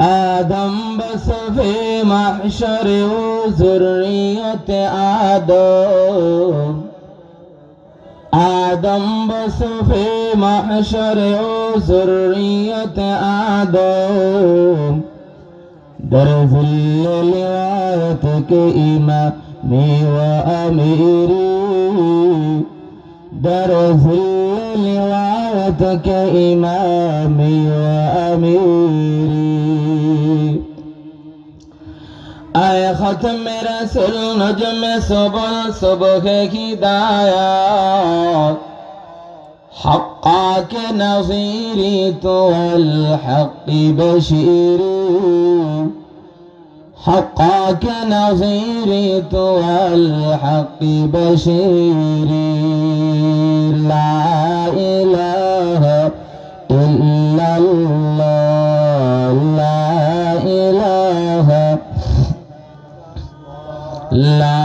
آدم بس في محشر وذرية آدم آدم بس في محشر وذرية آدم در ظل لوايتك إمامي وأميري در ظل لوايتك إمامي وأميري آئے ختم رسول نجم سبل صبح ہدایات حقاك نظيري تو الحق بشيري حقاك نظيري تو الحق بشيري لا إله إلا الله لا إله لا